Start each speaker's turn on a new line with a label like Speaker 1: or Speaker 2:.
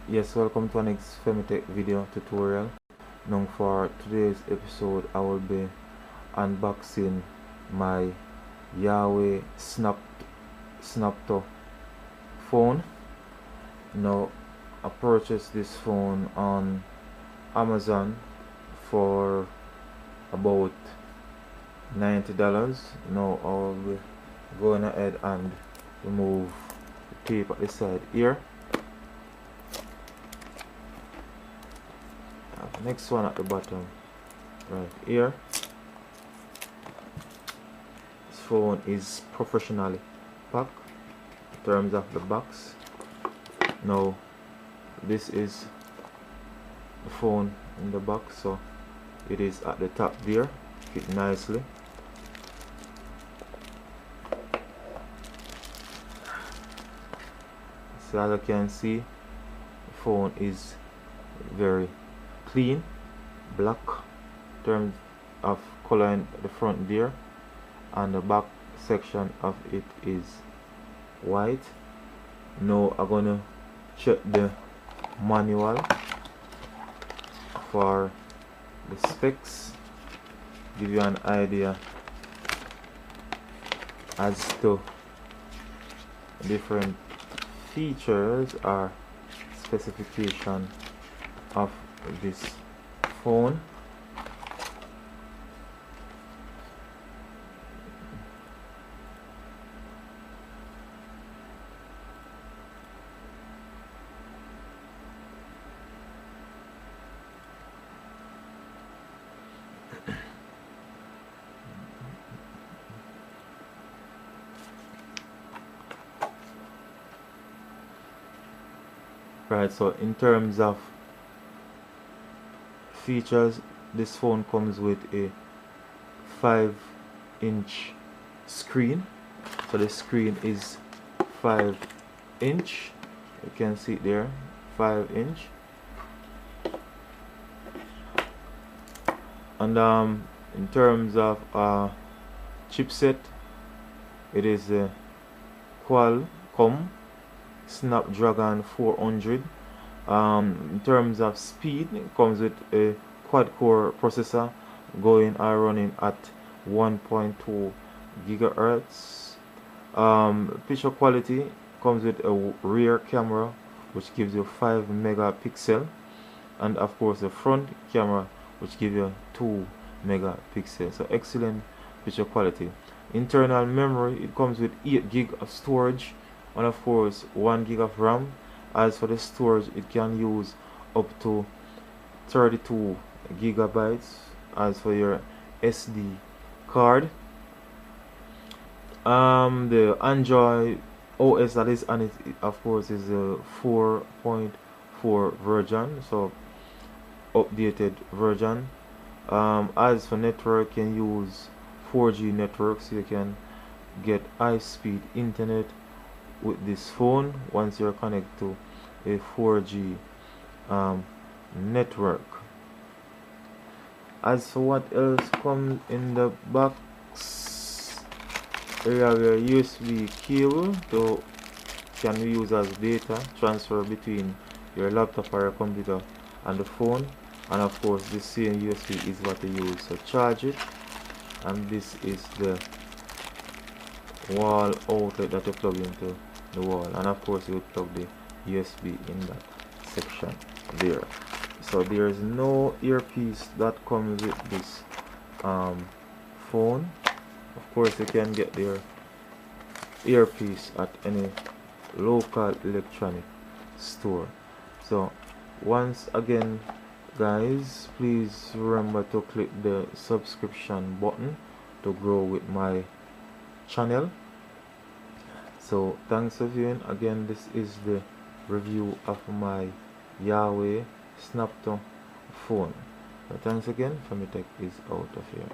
Speaker 1: Yes, welcome to our next Femitech video tutorial. Now for today's episode I will be unboxing my Huawei Snapto phone. Now I purchased this phone on Amazon for about $90. Now I'll be going ahead and remove the tape at the side here. Next one at the bottom right here. This phone is professionally packed in terms of the box. Now this is the phone in the box, so it is at the top there, fit nicely. So as you can see, the phone is very clean, black in terms of color in the front there, and the back section of it is white. Now I'm gonna check the manual for the specs, give you an idea as to different features or specification of this phone. Right, so in terms of features, this phone comes with a 5-inch screen. So the screen is 5-inch, you can see it there, 5-inch. And in terms of chipset, it is a Qualcomm Snapdragon 400. In terms of speed, it comes with a quad-core processor going or running at 1.2 GHz. Picture quality comes with a rear camera which gives you 5 megapixel, and of course the front camera which gives you 2 megapixel. So excellent picture quality. Internal memory, it comes with 8 gig of storage and of course 1 gig of RAM. As for the storage, it can use up to 32 gigabytes as for your SD card. The Android OS that is on it, of course, is a 4.4 version, so updated version. As for network, you can use 4G network, so you can get high-speed internet with this phone once you're connected to a 4G network. As for what else comes in the box, we have a USB cable to can be used as data transfer between your laptop or your computer and the phone, and of course this same USB is what you use to charge it, and this is the wall outlet that you plug into the wall, and of course you plug the USB in that section there. So there is no earpiece that comes with this phone. Of course you can get their earpiece at any local electronic store. So once again guys, please remember to click the subscription button to grow with my channel. So thanks for viewing. Again, this is the review of my Huawei Snapto phone. So thanks again. Femitech is out of here.